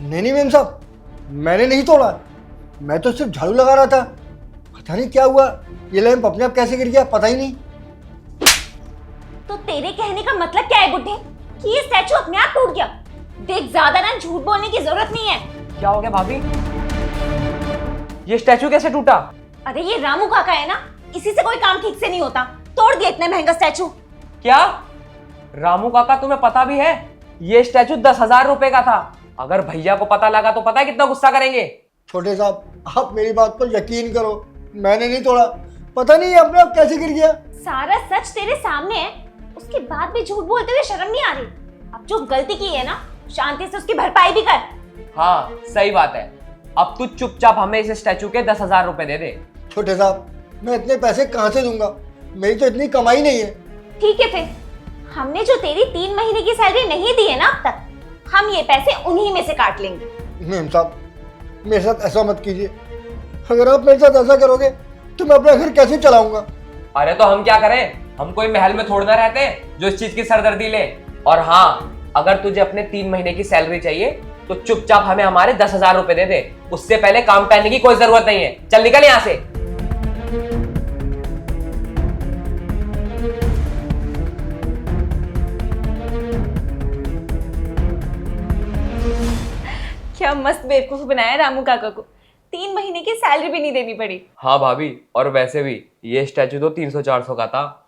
नहीं नहीं मेम साहब, मैंने नहीं तोड़ा, मैं तो सिर्फ झाड़ू लगा रहा था। पता नहीं क्या हुआ, ये लैंप अपने आप कैसे गिर गया पता ही नहीं। तो तेरे कहने का मतलब क्या है बुड्ढे कि ये स्टैचू अपने आप टूट गया? देख, ज्यादा ना झूठ बोलने की जरूरत नहीं है। क्या हो गया भाभी? ये स्टैचू कैसे टूटा? अरे ये रामू काका है ना, इसी से कोई काम ठीक से नहीं होता, तोड़ दिया इतना महंगा स्टैचू। क्या रामू काका, तुम्हें पता भी है ये स्टैचू 10,000 रुपए का था। अगर भैया को पता लगा तो पता है कितना गुस्सा करेंगे। छोटे साहब आप मेरी बात पर यकीन करो, मैंने नहीं तोड़ा, पता नहीं ये अपने आप कैसे गिर गया। सारा सच तेरे सामने है, उसके बाद भी झूठ बोलते हुए शर्म नहीं आ रही? अब जो गलती की है ना, शांति से उसकी भरपाई भी कर। हाँ सही बात है, अब तू चुपचाप हमें इस स्टैचू के 10,000 रुपए दे दे। छोटे साहब मैं इतने पैसे कहाँ से दूंगा, मेरी तो इतनी कमाई नहीं है। ठीक है, फिर हमने जो तेरी 3 महीने की सैलरी नहीं दी है ना अब तक, हम ये पैसे उन्हीं में से काट लेंगे। मेम साहब मेरे साथ ऐसा मत कीजिए, अगर आप मेरे साथ ऐसा करोगे तो मैं अपना घर कैसे चलाऊंगा। अरे तो हम क्या करें, हम कोई महल में थोड़ा रहते हैं जो इस चीज की सरदर्दी ले। और हाँ, अगर तुझे अपने 3 महीने की सैलरी चाहिए तो चुपचाप हमें हमारे 10,000 रुपए दे दे, उससे पहले काम पहनने की कोई जरूरत नहीं है। चल निकल यहाँ से। क्या मस्त बेवकूफ बनाया रामू काका को, 3 महीने की सैलरी भी नहीं देनी पड़ी। हाँ भाभी, और वैसे भी ये स्टैचू तो 300-400 का था।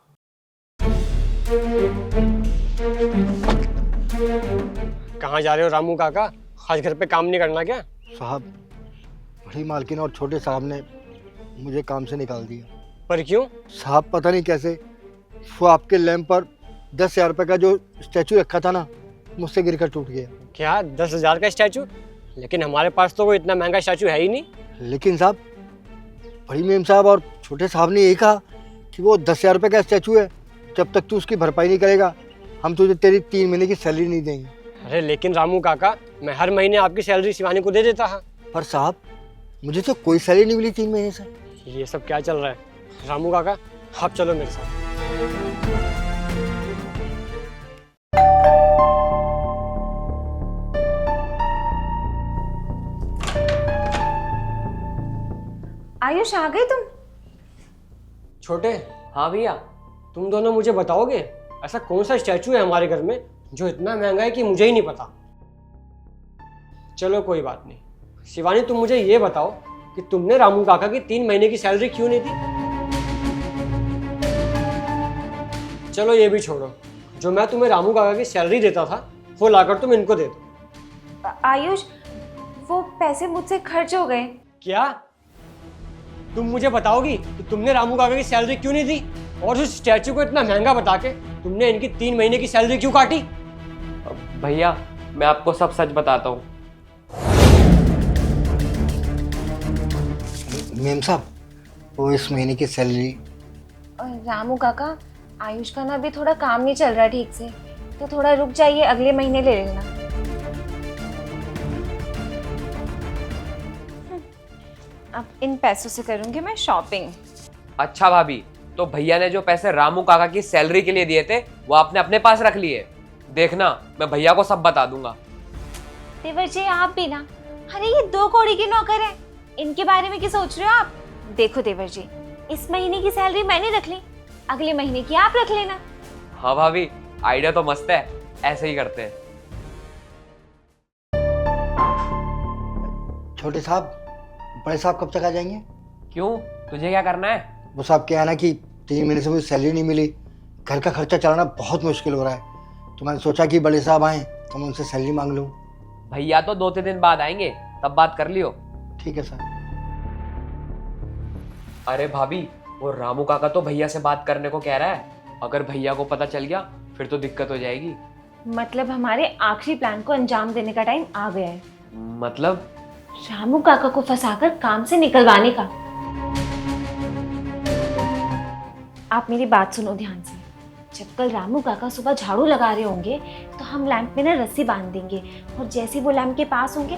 कहाँ जा रहे हो रामू काका? आज घर पे काम नहीं करना क्या? साहब बड़ी मालकिन और छोटे साहब ने मुझे काम से निकाल दिया। पर क्यों? साहब पता नहीं कैसे, वो आपके लैंप पर 10,000 रुपये का जो स्टैचू रखा था ना, मुझसे गिरकर टूट गया। क्या 10,000 का स्टैचू? लेकिन हमारे पास तो कोई इतना महंगा स्टैचू है ही नहीं। लेकिन साहब बड़ी मेम साहब और छोटे साहब ने यही कहा कि वो 10,000 रुपये का स्टैचू है, जब तक तू उसकी भरपाई नहीं करेगा हम तुझे तेरी 3 महीने की सैलरी नहीं देंगे। अरे लेकिन रामू काका, मैं हर महीने आपकी सैलरी शिवानी को दे देता था। पर साहब मुझे तो कोई सैलरी नहीं मिली 3 महीने से। ये सब क्या चल रहा है? रामू काका आप चलो मेरे साथ। आयुष आ गए तुम? छोटे, हाँ भैया। तुम दोनों मुझे बताओगे ऐसा कौन सा स्टैचू है हमारे घर में जो इतना महंगा है कि मुझे ही नहीं पता? चलो कोई बात नहीं। शिवानी तुम मुझे ये बताओ कि तुमने रामू काका की 3 महीने की सैलरी क्यों नहीं दी? चलो ये भी छोड़ो, जो मैं तुम्हें रामू काका की सैलरी देता था वो लाकर तुम इनको दे दो। आयुष, वो पैसे मुझसे खर्च हो गए। क्या? तुम मुझे बताओगी कि तुमने रामू काका की सैलरी क्यों नहीं दी, और उस स्टैचू को इतना महंगा बता के तुमने इनकी 3 महीने की सैलरी क्यों काटी? भैया मैं आपको सब सच बताता हूँ। मेम साहब वो इस महीने की सैलरी। रामू काका, आयुष का ना अभी थोड़ा काम नहीं चल रहा ठीक से, तो थोड़ा रुक जाइए, अगले महीने ले लेना। अब इन पैसों से करूंगी मैं शॉपिंग। अच्छा भाभी, तो भैया ने जो पैसे रामू काका की सैलरी के लिए दिए थे वो आपने अपने पास रख लिए। देखना मैं भैया को सब बता दूंगा। देवर जी आप भी ना, अरे ये 2 कौड़ी के नौकर है, इनके बारे में क्या सोच रहे हो आप? देखो देवर जी, इस महीने की सैलरी मैंने रख ली, अगले महीने की आप रख लेना। हाँ भाभी, आइडिया तो मस्त है, ऐसे ही करते हैं। छोटे साहब बड़े साहब कब तक आ जाएंगे? क्यों, तुझे क्या करना है? वो साहब क्या है ना कि 3 महीने से मुझे सैलरी नहीं मिली, घर का खर्चा चलाना बहुत मुश्किल हो रहा है, तो मैंने सोचा कि बड़े साहब आए तो मैं उनसे सैलरी मांग लूँ। भैया तो 2-3 दिन बाद आएंगे, तब बात कर लियो। ठीक है सर। अरे भाभी, वो रामू काका तो भैया से बात करने को कह रहा है, अगर भैया को पता चल गया फिर तो दिक्कत हो जाएगी। मतलब हमारे आखिरी प्लान को अंजाम देने का टाइम आ गया है। मतलब? रामू काका को फंसाकर काम से निकलवाने का। आप मेरी बात सुनो ध्यान से। जब कल रामू काका सुबह झाड़ू लगा रहे होंगे तो हम लैंप में ना रस्सी बांध देंगे, और जैसे ही वो लैंप के पास होंगे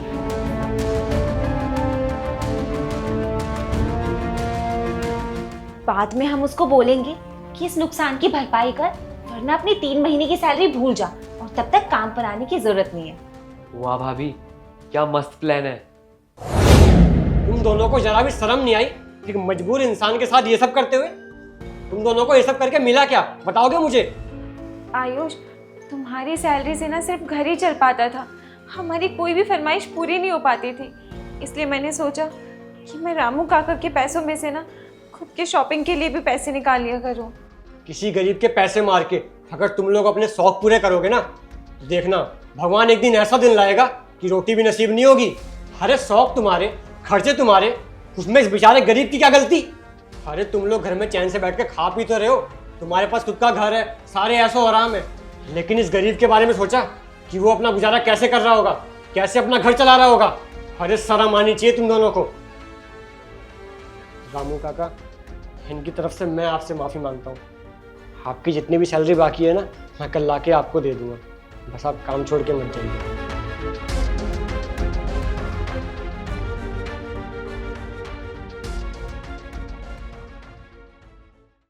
बाद में हम उसको बोलेंगे कि इस नुकसान की भरपाई कर, वरना अपनी 3 महीने की सैलरी भूल जा, और तब तक काम पर आने की जरूरत नहीं है। वाह भाभी, क्या मस्त प्लान है। तुम दोनों को जरा भी शर्म नहीं आई एक मजबूर इंसान के साथ ये सब करते हुए? तुम दोनों को ये सब करके मिला क्या, बताओगे मुझे? आयुष, तुम्हारी सैलरी से ना सिर्फ घर ही चल पाता था, हमारी कोई भी फरमाइश पूरी नहीं हो पाती थी। इसलिए मैंने सोचा कि मैं रामू काका के पैसों में से ना खुद के शॉपिंग के लिए भी पैसे निकाल लिया करूँ। किसी गरीब के पैसे मार के अगर तुम लोग अपने शौक पूरे करोगे ना, तो देखना भगवान एक दिन ऐसा दिन लाएगा कि रोटी भी नसीब नहीं होगी। अरे शौक तुम्हारे, खर्चे तुम्हारे, उसमें इस बेचारे गरीब की क्या गलती? अरे तुम लोग घर में चैन से बैठ के खा पी तो रहे हो, तुम्हारे पास खुद का घर है, सारे ऐसो आराम है, लेकिन इस गरीब के बारे में सोचा कि वो अपना गुजारा कैसे कर रहा होगा, कैसे अपना घर चला रहा होगा? अरे शर्म आनी चाहिए तुम दोनों को। रामू काका, इनकी तरफ से मैं आपसे माफ़ी मांगता हूँ। आपकी जितनी भी सैलरी बाकी है ना, मैं कल लाके आपको दे दूंगा, बस आप काम छोड़ के मत जाइए।